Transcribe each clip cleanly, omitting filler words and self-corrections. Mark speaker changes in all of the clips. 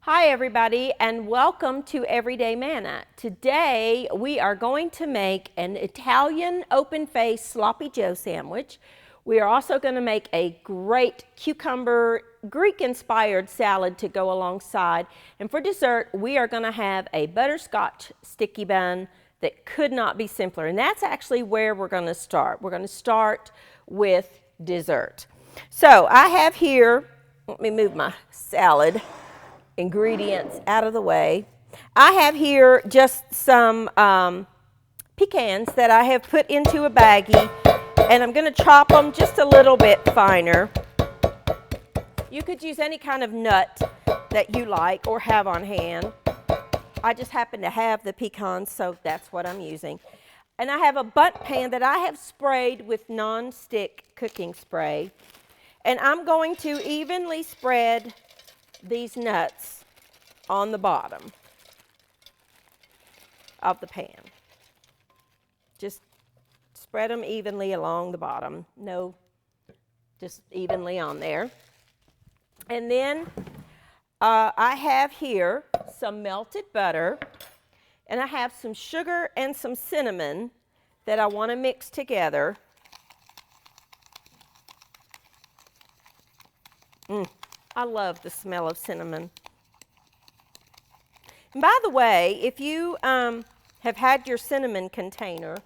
Speaker 1: Hi everybody and welcome to Everyday Manna. Today we are going to make an Italian open-faced sloppy joe sandwich. We are also going to make a great cucumber Greek-inspired salad to go alongside. And for dessert we are going to have a butterscotch sticky bun that could not be simpler. And that's actually where we're going to start. We're going to start with dessert. So I have here, let me move my salad ingredients out of the way. I have here just some pecans that I have put into a baggie, and I'm going to chop them just a little bit finer. You could use any kind of nut that you like or have on hand. I just happen to have the pecans, so that's what I'm using. And I have a bundt pan that I have sprayed with non-stick cooking spray, and I'm going to evenly spread these nuts on the bottom of the pan. Just spread them evenly along the bottom. No, just evenly on there. And then I have here some melted butter, and I have some sugar and some cinnamon that I want to mix together. I love the smell of cinnamon. And by the way, if you have had your cinnamon container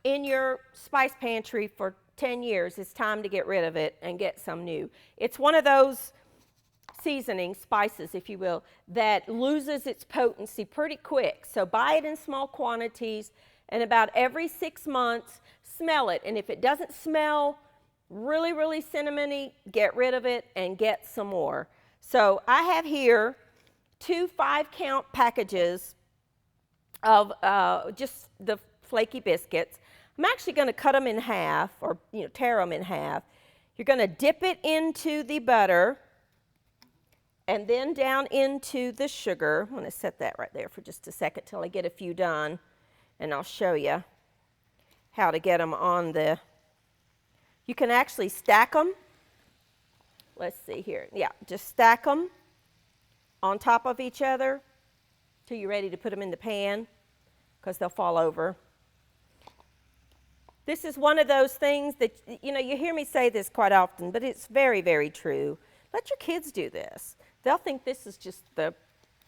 Speaker 1: in your spice pantry for 10 years, it's time to get rid of it and get some new. It's one of those seasoning spices, if you will, that loses its potency pretty quick. So buy it in small quantities, and about every 6 months, smell it. And if it doesn't smell really, really cinnamony, get rid of it and get some more. So I have here 2 5-count packages of just the flaky biscuits. I'm actually going to cut them in half, or tear them in half. You're going to dip it into the butter and then down into the sugar. I'm going to set that right there for just a second till I get a few done, and I'll show you how to get them on the. You can actually stack them. Let's see here. Yeah, just stack them on top of each other till you're ready to put them in the pan, because they'll fall over. This is one of those things that, you hear me say this quite often, but it's very, very true. Let your kids do this. They'll think this is just the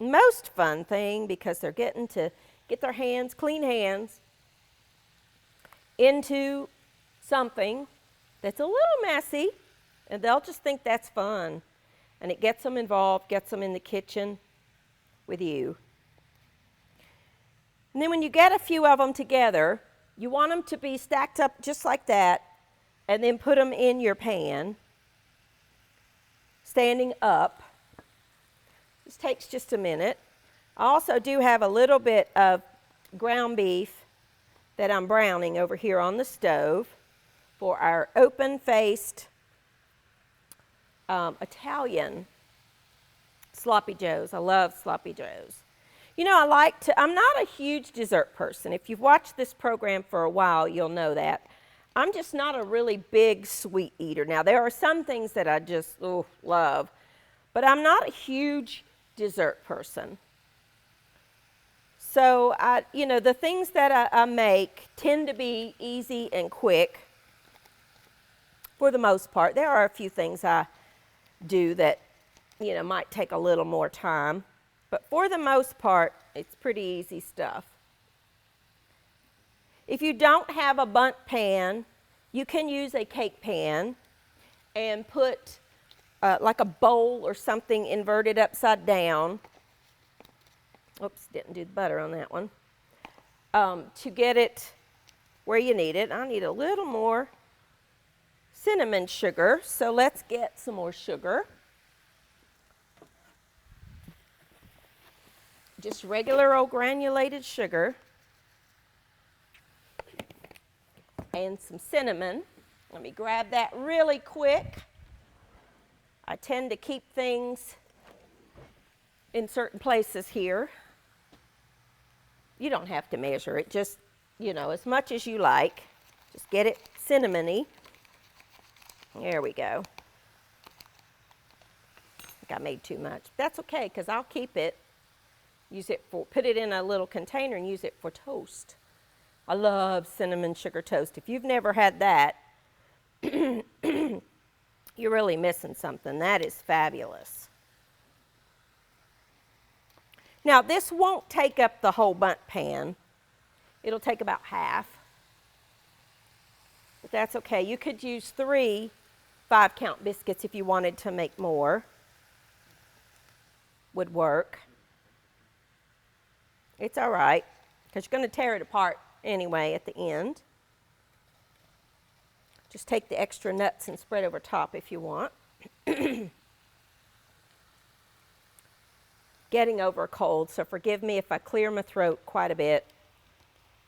Speaker 1: most fun thing because they're getting to get their hands, clean hands, into something that's a little messy, and they'll just think that's fun. And it gets them involved, gets them in the kitchen with you. And then when you get a few of them together, you want them to be stacked up just like that, and then put them in your pan, standing up. This takes just a minute. I also do have a little bit of ground beef that I'm browning over here on the stove for our open-faced Italian sloppy joes. I love sloppy joes. I'm not a huge dessert person. If you've watched this program for a while, you'll know that. I'm just not a really big sweet eater. Now, there are some things that I just love, but I'm not a huge dessert person. So, the things that I make tend to be easy and quick for the most part. There are a few things I do that, might take a little more time. But for the most part, it's pretty easy stuff. If you don't have a bundt pan, you can use a cake pan and put like a bowl or something inverted upside down. Oops, didn't do the butter on that one. To get it where you need it. I need a little more cinnamon sugar, so let's get some more sugar. Just regular old granulated sugar and some cinnamon. Let me grab that really quick. I tend to keep things in certain places here. You don't have to measure it, just, as much as you like. Just get it cinnamony. There we go. think I made too much. That's okay, because I'll keep it. Use it for, put it in a little container and use it for toast. I love cinnamon sugar toast. If you've never had that, you're really missing something. That is fabulous. Now, this won't take up the whole bundt pan. It'll take about half. But that's okay. You could use 3 5-count biscuits if you wanted to make more. Would work. It's all right, because you're going to tear it apart anyway at the end. Just take the extra nuts and spread over top if you want. Getting over a cold, so forgive me if I clear my throat quite a bit.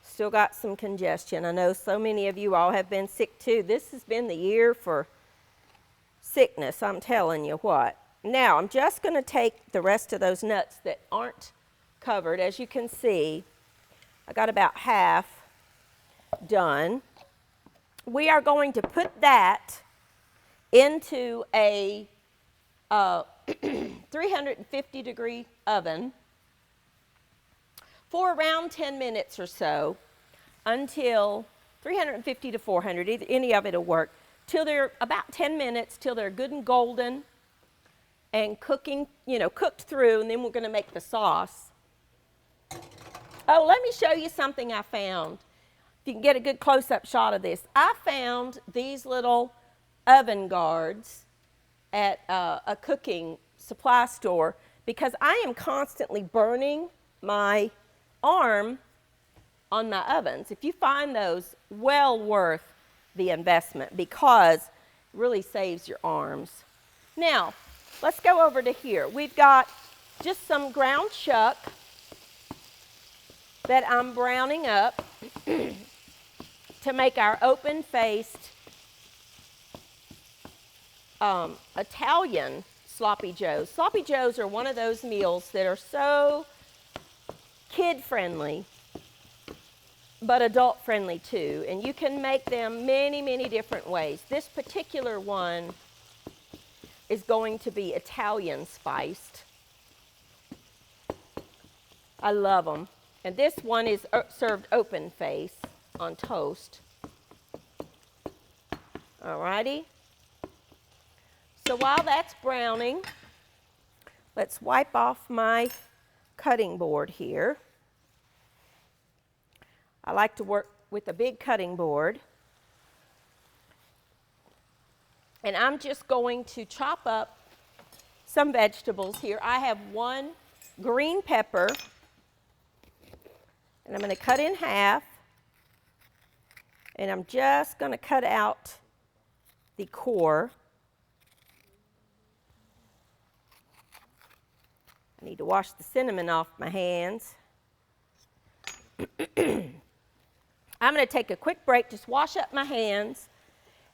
Speaker 1: Still got some congestion. I know so many of you all have been sick too. This has been the year for sickness, I'm telling you what. Now, I'm just going to take the rest of those nuts that aren't covered. As you can see, I got about half done. We are going to put that into a 350 degree oven for around 10 minutes or so, until 350 to 400, any of it will work, till they're about 10 minutes, till they're good and golden and cooking, cooked through, and then we're going to make the sauce. Oh, let me show you something I found. If you can get a good close-up shot of this. I found these little oven guards at a cooking supply store because I am constantly burning my arm on my ovens. If you find those, well worth the investment because it really saves your arms. Now, let's go over to here. We've got just some ground chuck that I'm browning up to make our open-faced Italian sloppy joes. Sloppy joes are one of those meals that are so kid-friendly, but adult-friendly too. And you can make them many, many different ways. This particular one is going to be Italian spiced. I love them. And this one is served open face on toast. Alrighty. So while that's browning, let's wipe off my cutting board here. I like to work with a big cutting board. And I'm just going to chop up some vegetables here. I have 1 green pepper, and I'm going to cut in half. And I'm just going to cut out the core. I need to wash the cinnamon off my hands. I'm going to take a quick break, just wash up my hands,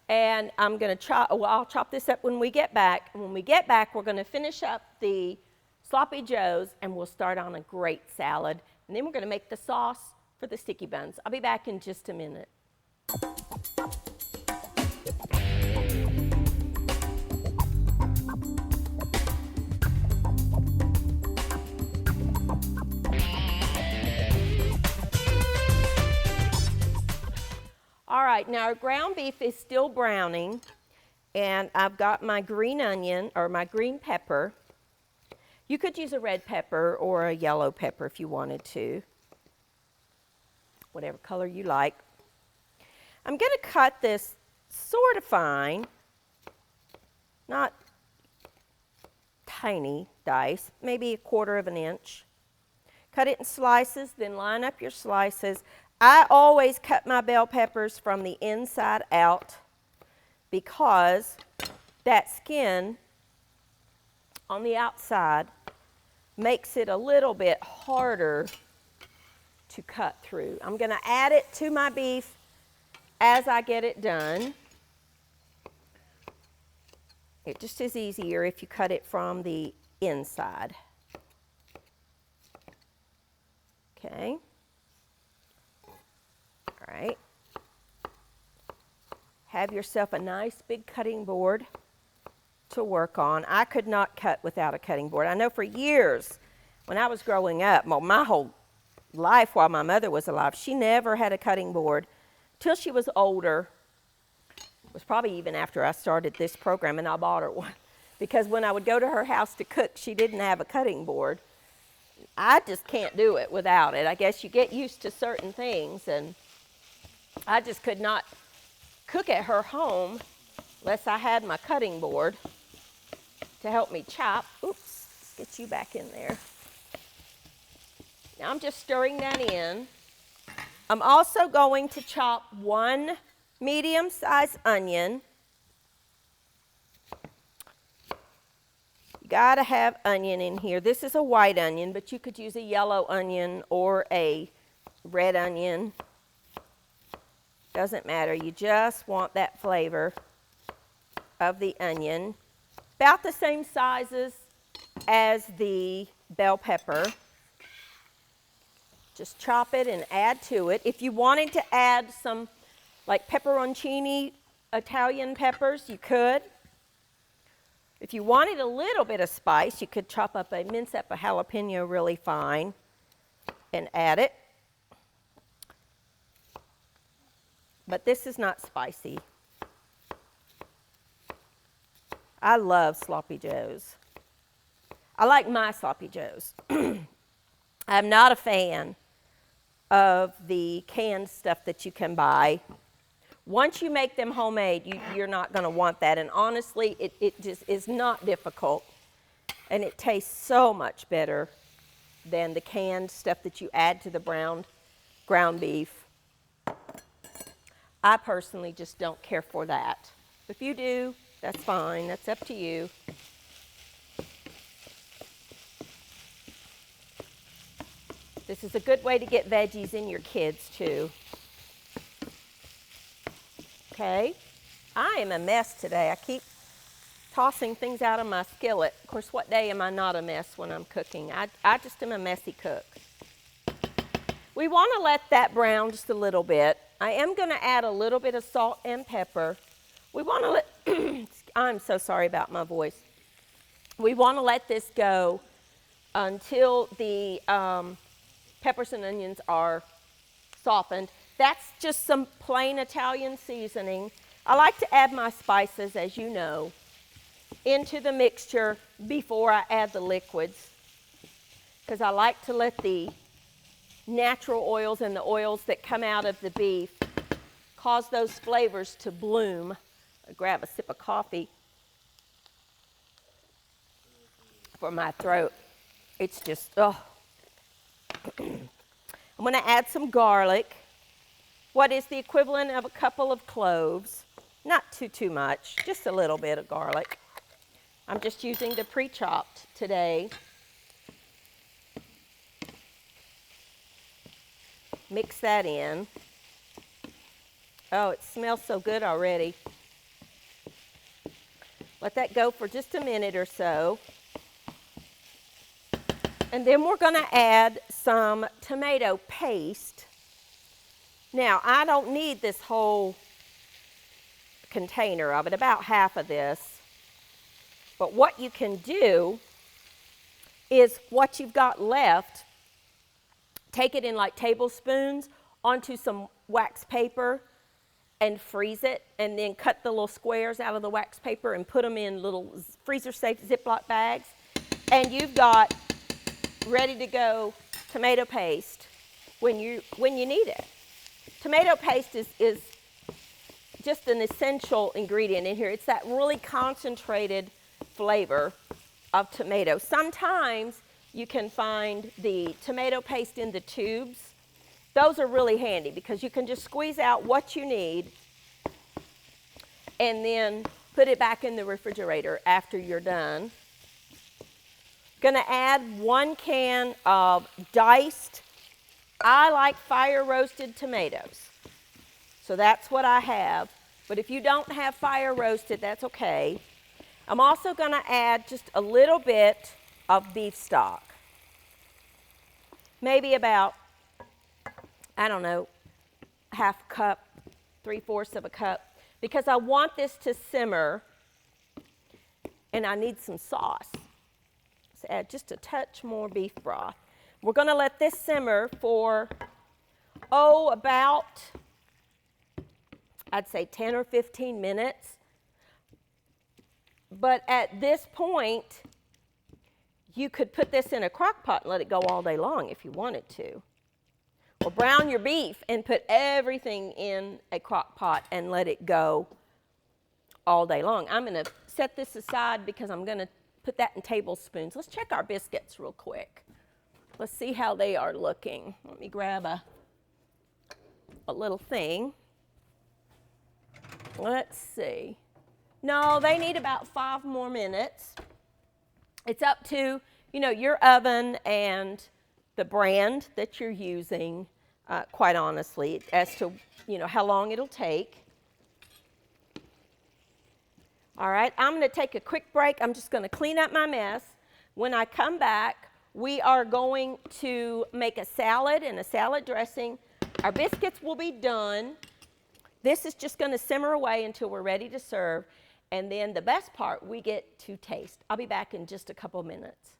Speaker 1: and I'm going to chop, I'll chop this up when we get back. And when we get back, we're going to finish up the sloppy joes, and we'll start on a great salad. And then we're going to make the sauce for the sticky buns. I'll be back in just a minute. All right, now our ground beef is still browning, and I've got my green onion, or my green pepper. You could use a red pepper or a yellow pepper if you wanted to, whatever color you like. I'm going to cut this sort of fine, not tiny dice, maybe 1/4 of an inch. Cut it in slices, then line up your slices. I always cut my bell peppers from the inside out because that skin on the outside makes it a little bit harder to cut through. I'm going to add it to my beef as I get it done. It just is easier if you cut it from the inside. Okay. All right. Have yourself a nice big cutting board to work on. I could not cut without a cutting board. I know for years when I was growing up, well, my whole life while my mother was alive, she never had a cutting board till she was older. It was probably even after I started this program and I bought her one. Because when I would go to her house to cook, she didn't have a cutting board. I just can't do it without it. I guess you get used to certain things, and I just could not cook at her home unless I had my cutting board to help me chop. Oops, let's get you back in there. Now I'm just stirring that in. I'm also going to chop one medium-sized onion. You gotta have onion in here. This is a white onion, but you could use a yellow onion or a red onion. Doesn't matter. You just want that flavor of the onion. About the same sizes as the bell pepper. Just chop it and add to it. If you wanted to add some like pepperoncini Italian peppers, you could. If you wanted a little bit of spice, you could mince up a jalapeno really fine and add it. But this is not spicy. I love sloppy joes. I like my sloppy joes. I'm not a fan of the canned stuff that you can buy. Once you make them homemade, you're not going to want that. And honestly, it just is not difficult. And it tastes so much better than the canned stuff that you add to the ground beef. I personally just don't care for that. If you do, that's fine. That's up to you. This is a good way to get veggies in your kids too. Okay, I am a mess today. I keep tossing things out of my skillet. Of course, what day am I not a mess when I'm cooking? I just am a messy cook. We want to let that brown just a little bit. I am going to add a little bit of salt and pepper. We want to let, I'm so sorry about my voice. We want to let this go until the peppers and onions are softened. That's just some plain Italian seasoning. I like to add my spices, as you know, into the mixture before I add the liquids, because I like to let the natural oils and the oils that come out of the beef cause those flavors to bloom. I'll grab a sip of coffee for my throat. It's just, oh. I'm going to add some garlic. What is the equivalent of a couple of cloves. Not too much, just a little bit of garlic. I'm just using the pre-chopped today. Mix that in. Oh, it smells so good already. Let that go for just a minute or so. And then we're going to add some tomato paste. Now, I don't need this whole container of it, about half of this. But what you can do is what you've got left, take it in like tablespoons onto some wax paper and freeze it, and then cut the little squares out of the wax paper and put them in little freezer-safe Ziploc bags. And you've got ready to go tomato paste when you need it. Tomato paste is just an essential ingredient in here. It's that really concentrated flavor of tomato. Sometimes you can find the tomato paste in the tubes. Those are really handy because you can just squeeze out what you need and then put it back in the refrigerator after you're done. Going to add 1 can of diced, I like fire roasted tomatoes. So that's what I have. But if you don't have fire roasted, that's okay. I'm also going to add just a little bit of beef stock. Maybe about, I don't know, half a cup, 3/4 of a cup, because I want this to simmer and I need some sauce. So add just a touch more beef broth. We're going to let this simmer for, about, I'd say 10 or 15 minutes. But at this point, you could put this in a crock pot and let it go all day long if you wanted to. Or brown your beef and put everything in a crock pot and let it go all day long. I'm going to set this aside because I'm going to put that in tablespoons. Let's check our biscuits real quick. Let's see how they are looking. Let me grab a little thing. Let's see. No, they need about 5 more minutes. It's up to, your oven and the brand that you're using, quite honestly, as to, how long it'll take. All right, I'm going to take a quick break. I'm just going to clean up my mess. When I come back, we are going to make a salad and a salad dressing. Our biscuits will be done. This is just going to simmer away until we're ready to serve. And then the best part, we get to taste. I'll be back in just a couple of minutes.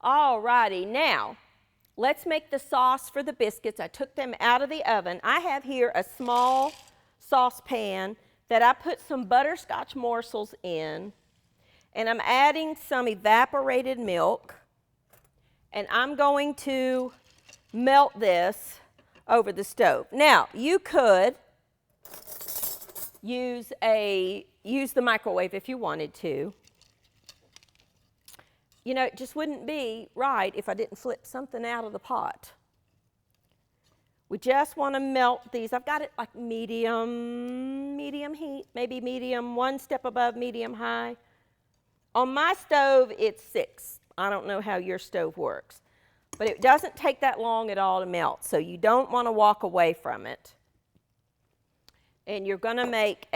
Speaker 1: Alrighty, now let's make the sauce for the biscuits. I took them out of the oven. I have here a small saucepan that I put some butterscotch morsels in, and I'm adding some evaporated milk, and I'm going to melt this over the stove. Now, you could use the microwave if you wanted to. It just wouldn't be right if I didn't flip something out of the pot. We just want to melt these. I've got it like medium heat, maybe medium, 1 step above medium high. On my stove, it's 6. I don't know how your stove works. But it doesn't take that long at all to melt, so you don't want to walk away from it. And you're going to make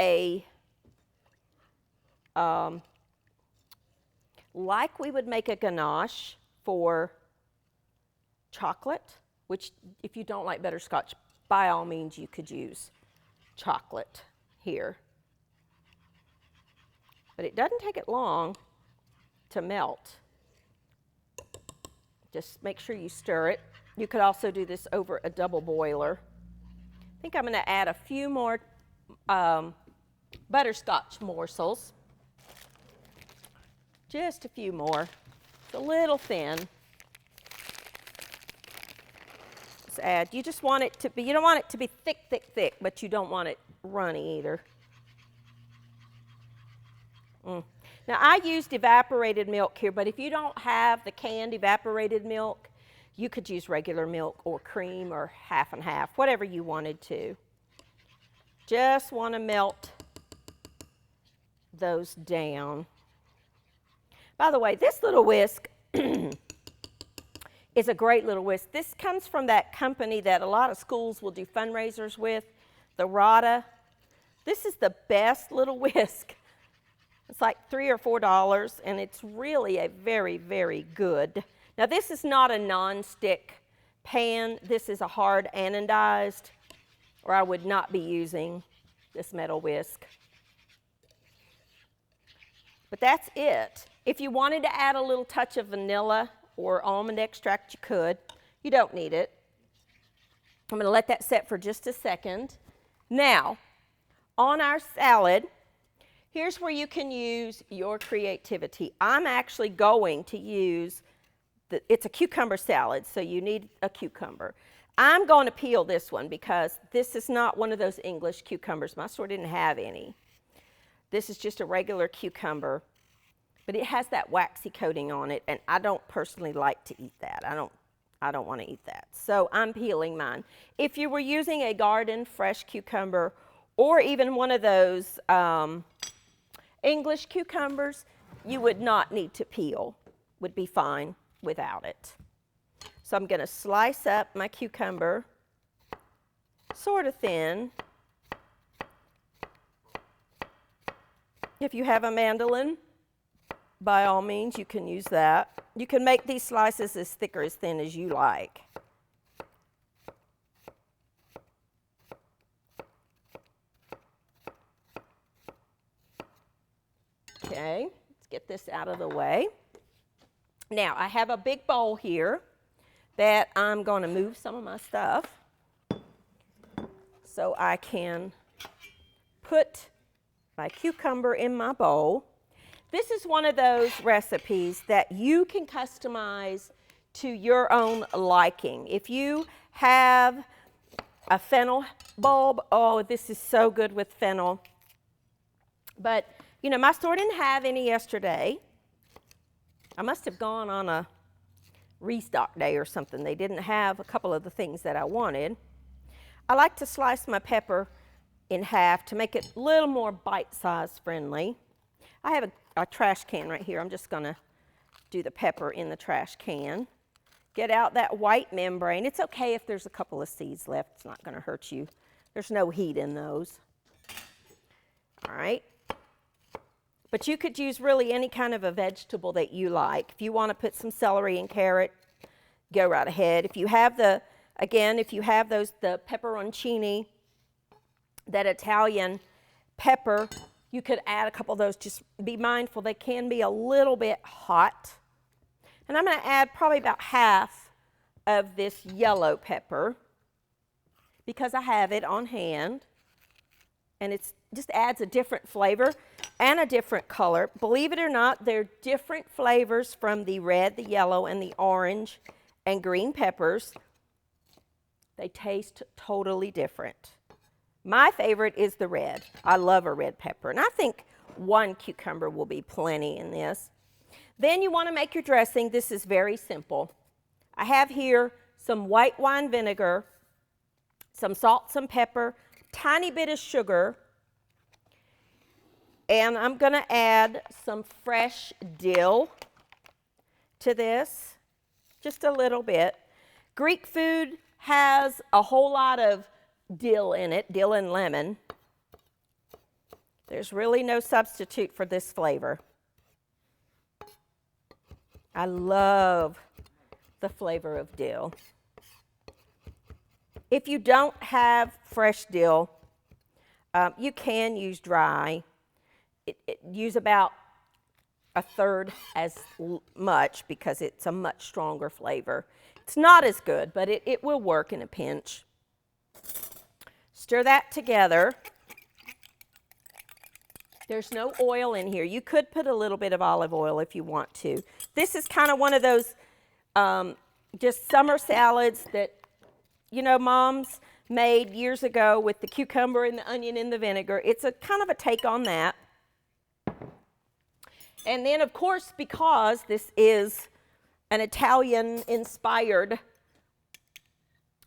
Speaker 1: like we would make a ganache for chocolate, which if you don't like butterscotch, by all means you could use chocolate here. But it doesn't take it long to melt. Just make sure you stir it. You could also do this over a double boiler. I think I'm going to add a few more butterscotch morsels. Just a few more. It's a little thin. Let's add. You just want it to be, you don't want it to be thick, thick, thick, but you don't want it runny either. Now I used evaporated milk here, but if you don't have the canned evaporated milk, you could use regular milk or cream or half and half, whatever you wanted to. Just want to melt those down. By the way, this little whisk is a great little whisk. This comes from that company that a lot of schools will do fundraisers with, the Rada. This is the best little whisk. It's like $3 or $4, and it's really a very, very good. Now, this is not a non-stick pan. This is a hard anodized, or I would not be using this metal whisk. But that's it. If you wanted to add a little touch of vanilla or almond extract, you could. You don't need it. I'm going to let that set for just a second. Now, on our salad, here's where you can use your creativity. I'm actually going to use, it's a cucumber salad, so you need a cucumber. I'm going to peel this one because this is not one of those English cucumbers. My store didn't have any. This is just a regular cucumber, but it has that waxy coating on it, and I don't personally like to eat that. I don't want to eat that. So I'm peeling mine. If you were using a garden fresh cucumber or even one of those English cucumbers, you would not need to peel, would be fine without it. So I'm going to slice up my cucumber sort of thin. If you have a mandolin, by all means, you can use that. You can make these slices as thick or as thin as you like. Okay, let's get this out of the way. Now, I have a big bowl here that I'm going to move some of my stuff so I can put my cucumber in my bowl. This is one of those recipes that you can customize to your own liking. If you have a fennel bulb, oh, this is so good with fennel. But, you know, my store didn't have any yesterday. I must have gone on a restock day or something. They didn't have a couple of the things that I wanted. I like to slice my pepper in half to make it a little more bite-size friendly. I have a trash can right here. I'm just going to do the pepper in the trash can. Get out that white membrane. It's okay if there's a couple of seeds left. It's not going to hurt you. There's no heat in those. All right. But you could use really any kind of a vegetable that you like. If you want to put some celery and carrot, go right ahead. If you have the pepperoncini, that Italian pepper, you could add a couple of those. Just be mindful, they can be a little bit hot. And I'm going to add probably about half of this yellow pepper because I have it on hand. And it just adds a different flavor and a different color. Believe it or not, they're different flavors from the red, the yellow, and the orange and green peppers. They taste totally different. My favorite is the red. I love a red pepper, and I think one cucumber will be plenty in this. Then you want to make your dressing. This is very simple. I have here some white wine vinegar, some salt, some pepper, tiny bit of sugar, and I'm going to add some fresh dill to this, just a little bit. Greek food has a whole lot of dill in it, dill and lemon. There's really no substitute for this flavor. I love the flavor of dill. If you don't have fresh dill, you can use dry. Use about a third as much because it's a much stronger flavor. It's not as good, but it will work in a pinch. Stir that together. There's no oil in here. You could put a little bit of olive oil if you want to. This is kind of one of those just summer salads that, you know, moms made years ago with the cucumber and the onion and the vinegar. It's a kind of a take on that. And then, of course, because this is an Italian-inspired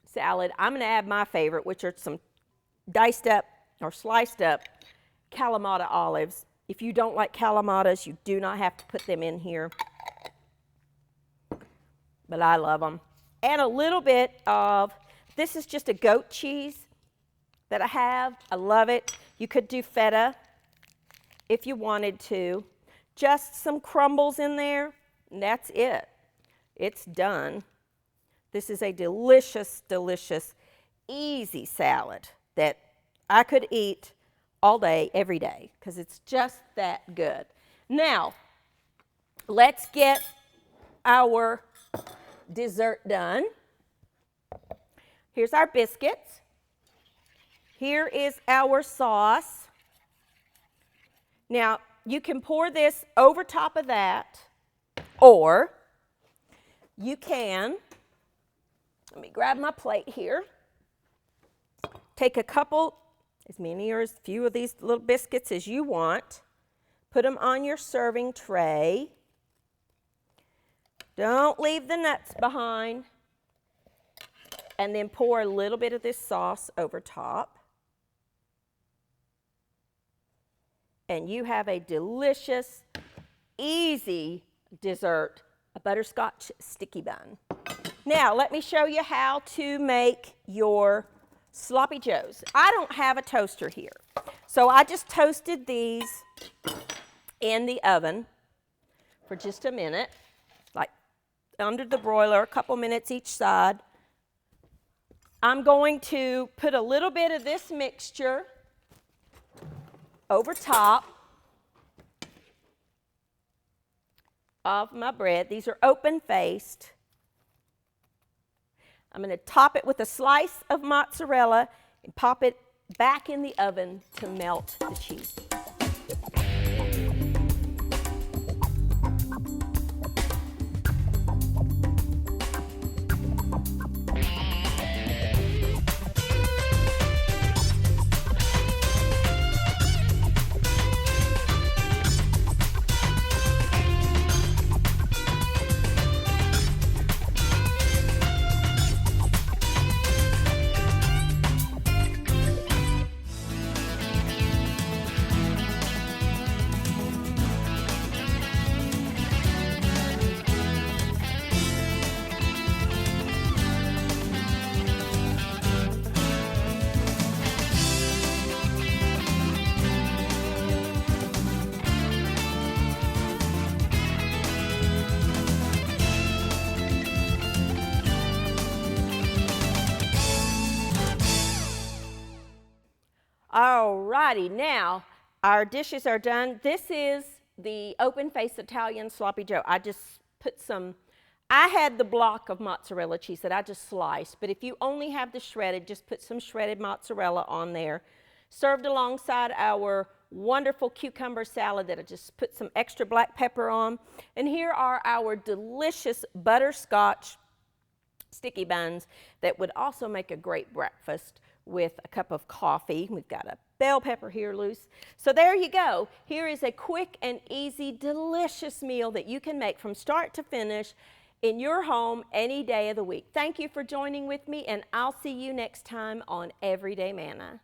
Speaker 1: salad, I'm going to add my favorite, which are some diced up or sliced up Kalamata olives. If you don't like Kalamatas, you do not have to put them in here. But I love them. And a little bit of, this is just a goat cheese that I have. I love it. You could do feta if you wanted to. Just some crumbles in there, and that's it. It's done. This is a delicious, delicious, easy salad that I could eat all day, every day, because it's just that good. Now, let's get our dessert done. Here's our biscuits. Here is our sauce. Now, you can pour this over top of that, or you can, let me grab my plate here, take a couple, as many or as few of these little biscuits as you want, put them on your serving tray. Don't leave the nuts behind. And then pour a little bit of this sauce over top. And you have a delicious, easy dessert, a butterscotch sticky bun. Now, let me show you how to make your sloppy joes. I don't have a toaster here, so I just toasted these in the oven for just a minute, like under the broiler, a couple minutes each side. I'm going to put a little bit of this mixture over top of my bread. These are open-faced. I'm going to top it with a slice of mozzarella and pop it back in the oven to melt the cheese. Alrighty, now our dishes are done. This is the open-faced Italian sloppy joe. I just put I had the block of mozzarella cheese that I just sliced, but if you only have the shredded, just put some shredded mozzarella on there. Served alongside our wonderful cucumber salad that I just put some extra black pepper on. And here are our delicious butterscotch sticky buns that would also make a great breakfast with a cup of coffee. We've got a bell pepper here loose. So there you go. Here is a quick and easy, delicious meal that you can make from start to finish in your home any day of the week. Thank you for joining with me, and I'll see you next time on Everyday Manna.